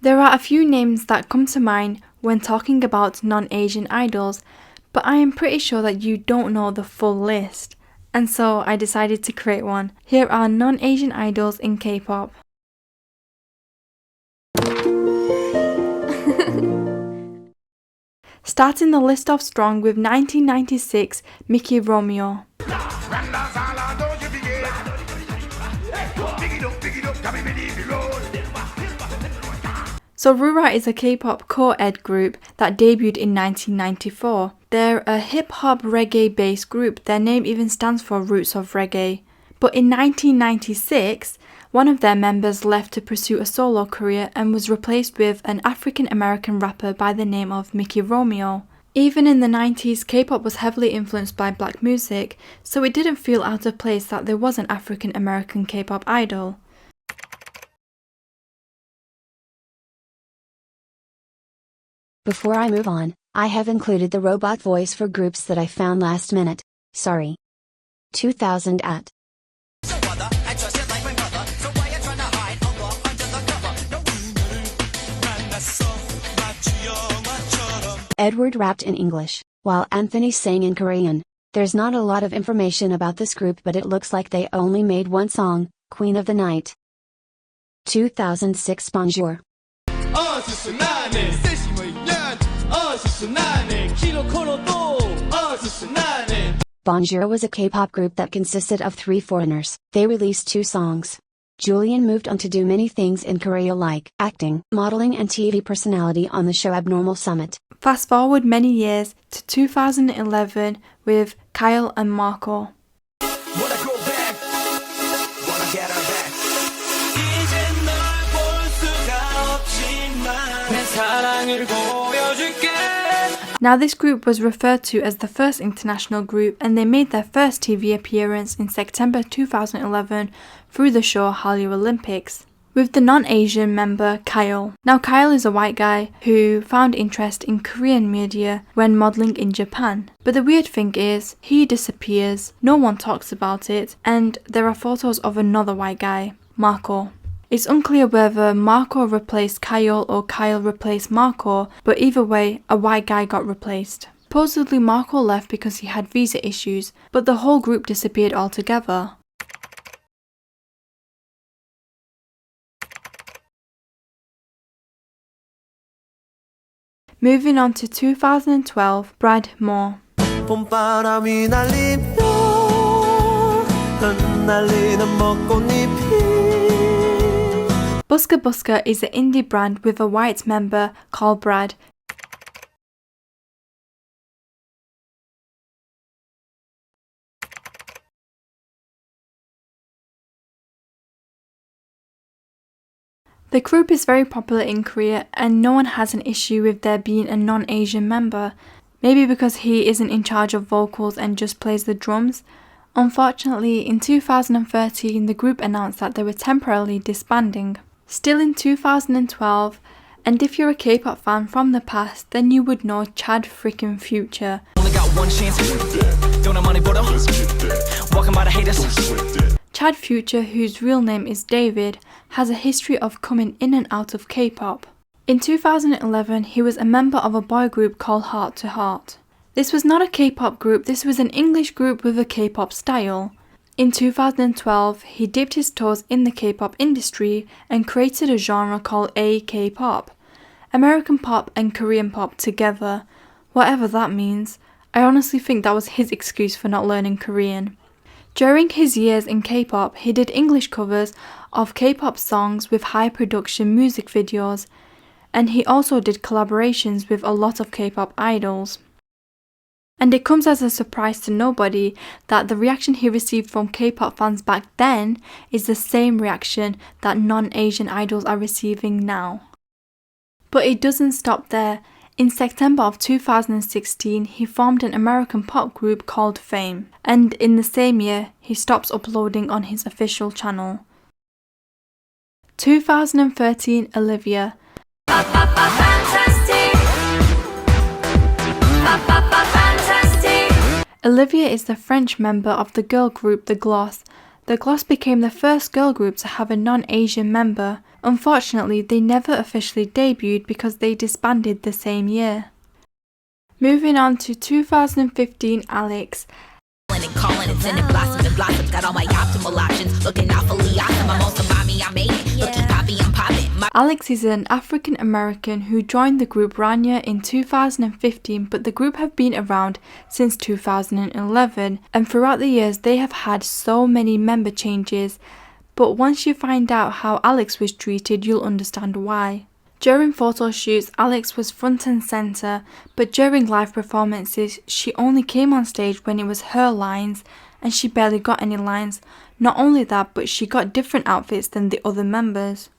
There are a few names that come to mind when talking about non-Asian idols, but I am pretty sure that you don't know the full list, and so I decided to create one. Here are non-Asian idols in K-pop. Starting the list off strong with 1996 Mickey Romeo. So Rura is a K-pop co-ed group that debuted in 1994. They're a hip-hop reggae-based group. Their name even stands for Roots of Reggae. But in 1996, one of their members left to pursue a solo career and was replaced with an African-American rapper by the name of Mickey Romeo. Even in the 90s, K-pop was heavily influenced by black music, so it didn't feel out of place that there was an African-American K-pop idol. Before I move on, I have included the robot voice for groups that I found last minute. Sorry. 2000 at. Edward rapped in English, while Anthony sang in Korean. There's not a lot of information about this group, but it looks like they only made one song, Queen of the Night. 2006 Bonjour. Bonjour was a K-pop group that consisted of 3 foreigners. They released 2 songs. Julian moved on to do many things in Korea like acting, modeling and TV personality on the show Abnormal Summit. Fast forward many years to 2011 with Kyle and Marco. Now this group was referred to as the first international group, and they made their first TV appearance in September 2011 through the show Hallyu Olympics, with the non-Asian member Kyle. Now Kyle is a white guy who found interest in Korean media when modelling in Japan. But the weird thing is, he disappears, no one talks about it, and there are photos of another white guy, Marco. It's unclear whether Marco replaced Kyle or Kyle replaced Marco, but either way, a white guy got replaced. Supposedly Marco left because he had visa issues, but the whole group disappeared altogether. Moving on to 2012, Brad Moore. Busker is an indie brand with a white member called Brad. The group is very popular in Korea and no one has an issue with there being a non-Asian member, maybe because he isn't in charge of vocals and just plays the drums. Unfortunately, in 2013 the group announced that they were temporarily disbanding. Still in 2012, and if you're a K-pop fan from the past, then you would know Chad frickin' Future. Chad Future, whose real name is David, has a history of coming in and out of K-pop. In 2011, he was a member of a boy group called Heart to Heart. This was not a K-pop group, this was an English group with a K-pop style. In 2012, he dipped his toes in the K-pop industry and created a genre called K-pop, American pop and Korean pop together, whatever that means. I honestly think that was his excuse for not learning Korean. During his years in K-pop, he did English covers of K-pop songs with high production music videos, and he also did collaborations with a lot of K-pop idols. And it comes as a surprise to nobody that the reaction he received from K-pop fans back then is the same reaction that non-Asian idols are receiving now. But it doesn't stop there. In September of 2016, he formed an American pop group called Fame, and in the same year, he stops uploading on his official channel. 2013, Olivia. Olivia is the French member of the girl group The Gloss. The Gloss became the first girl group to have a non-Asian member. Unfortunately, they never officially debuted because they disbanded the same year. Moving on to 2015 Alex. Alex is an African American who joined the group Rania in 2015, but the group have been around since 2011, and throughout the years they have had so many member changes, but once you find out how Alex was treated, you'll understand why. During photo shoots, Alex was front and center, but during live performances, she only came on stage when it was her lines, and she barely got any lines. Not only that, but she got different outfits than the other members.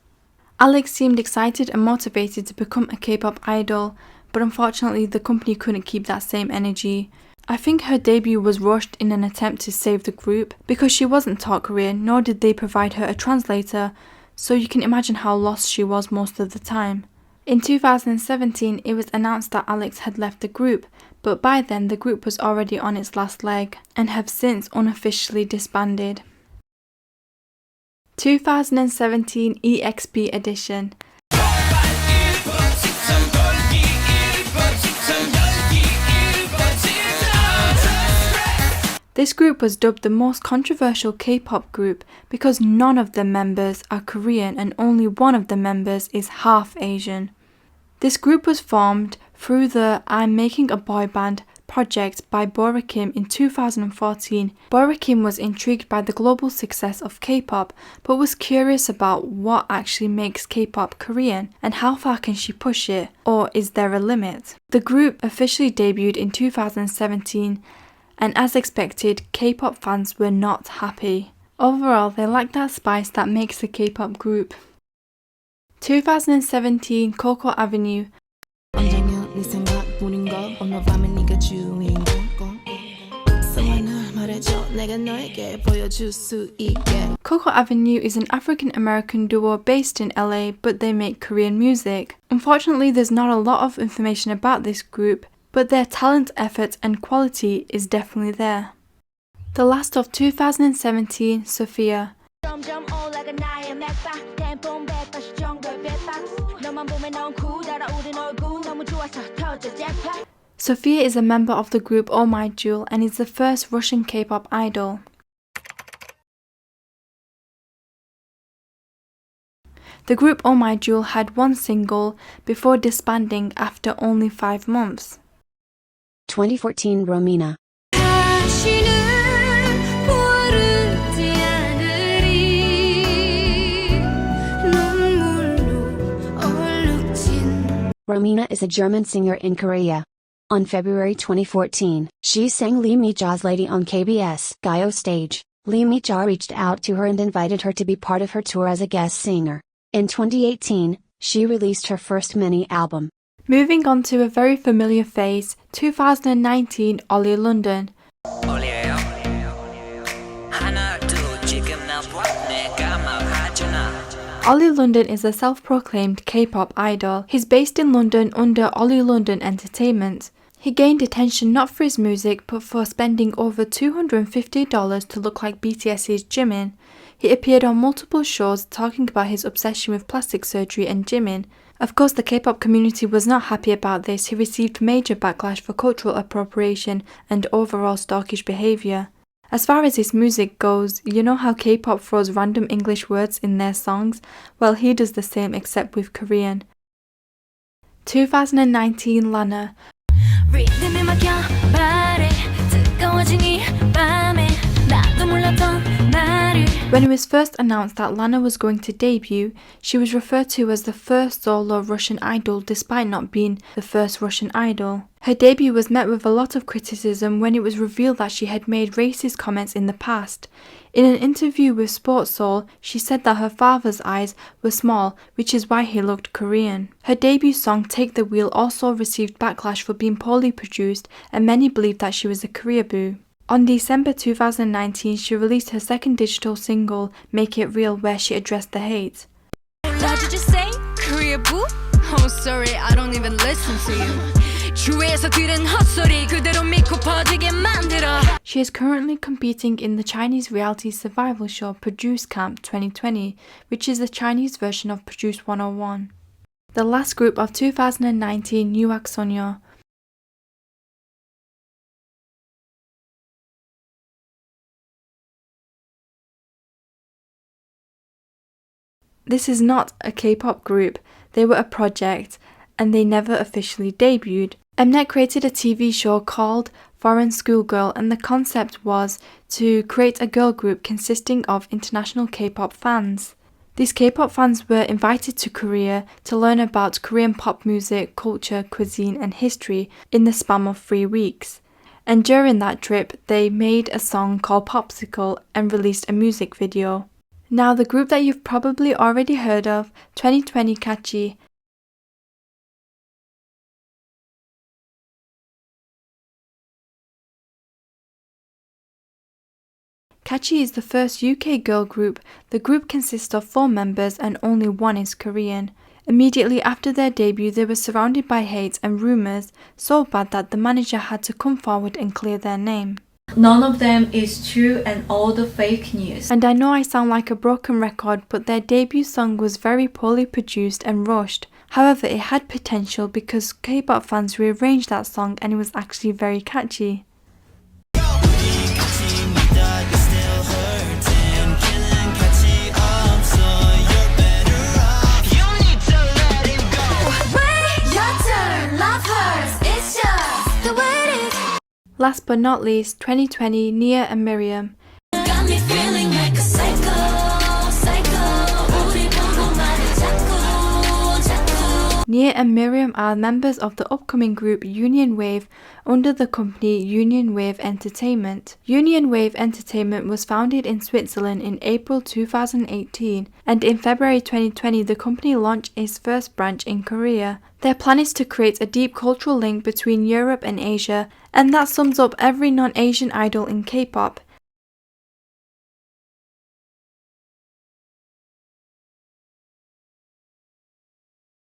Alex seemed excited and motivated to become a K-pop idol, but unfortunately the company couldn't keep that same energy. I think her debut was rushed in an attempt to save the group, because she wasn't taught Korean, nor did they provide her a translator, so you can imagine how lost she was most of the time. In 2017, it was announced that Alex had left the group, but by then the group was already on its last leg, and have since unofficially disbanded. 2017 Exp Edition. This group was dubbed the most controversial K-pop group because none of the members are Korean and only one of the members is half Asian. This group was formed through the I'm Making a Boy Band project by Bora Kim in 2014. Bora Kim was intrigued by the global success of K-pop, but was curious about what actually makes K-pop Korean and how far can she push it, or is there a limit? The group officially debuted in 2017, and as expected, K-pop fans were not happy. Overall, they lacked that spice that makes a K-pop group. 2017 Coco Avenue. Coco Avenue is an African American duo based in LA, but they make Korean music. Unfortunately, there's not a lot of information about this group, but their talent, effort and quality is definitely there. The last of 2017, Sophia. Sophia is a member of the group Oh My Jewel and is the first Russian K-pop idol. The group Oh My Jewel had one single before disbanding after only 5 months. 2014 Romina. Romina is a German singer in Korea. On February 2014, she sang Lee Mi-ja's Lady on KBS Gayo stage. Lee Mi-ja reached out to her and invited her to be part of her tour as a guest singer. In 2018, she released her first mini-album. Moving on to a very familiar face, 2019 Oli London. Oli London is a self-proclaimed K-pop idol. He's based in London under Oli London Entertainment. He gained attention not for his music but for spending over $250 to look like BTS's Jimin. He appeared on multiple shows talking about his obsession with plastic surgery and gymming. Of course, the K-pop community was not happy about this. He received major backlash for cultural appropriation and overall stalkish behaviour. As far as his music goes, you know how K-pop throws random English words in their songs? Well, he does the same except with Korean. 2019 Lana. When it was first announced that Lana was going to debut, she was referred to as the first solo Russian idol despite not being the first Russian idol. Her debut was met with a lot of criticism when it was revealed that she had made racist comments in the past. In an interview with Sports Soul, she said that her father's eyes were small, which is why he looked Korean. Her debut song Take the Wheel also received backlash for being poorly produced, and many believed that she was a career boo. On December 2019, she released her second digital single, Make It Real, where she addressed the hate. What did you say? Career boo? Oh, sorry, I don't even listen to you. 주위에서 들은 헛소리 그대로 믿고 퍼지게 만들어. She is currently competing in the Chinese reality survival show Produce Camp 2020, which is the Chinese version of Produce 101. The last group of 2019, UHSN. This is not a K-pop group, they were a project, and they never officially debuted. Mnet created a TV show called Foreign Schoolgirl, and the concept was to create a girl group consisting of international K-pop fans. These K-pop fans were invited to Korea to learn about Korean pop music, culture, cuisine, and history in the span of 3 weeks. And during that trip, they made a song called Popsicle and released a music video. Now, the group that you've probably already heard of, 2020 Kaachi. Kaachi is the first UK girl group. The group consists of 4 members and only one is Korean. Immediately after their debut, they were surrounded by hate and rumours so bad that the manager had to come forward and clear their name. None of them is true and all the fake news. And I know I sound like a broken record, but their debut song was very poorly produced and rushed. However, it had potential because K-pop fans rearranged that song and it was actually very catchy. Last but not least, 2020 Nia and Miriam. Nia and Miriam are members of the upcoming group Unionwave under the company Unionwave Entertainment. Unionwave Entertainment was founded in Switzerland in April 2018, and in February 2020 the company launched its first branch in Korea. Their plan is to create a deep cultural link between Europe and Asia, and that sums up every non-Asian idol in K-pop.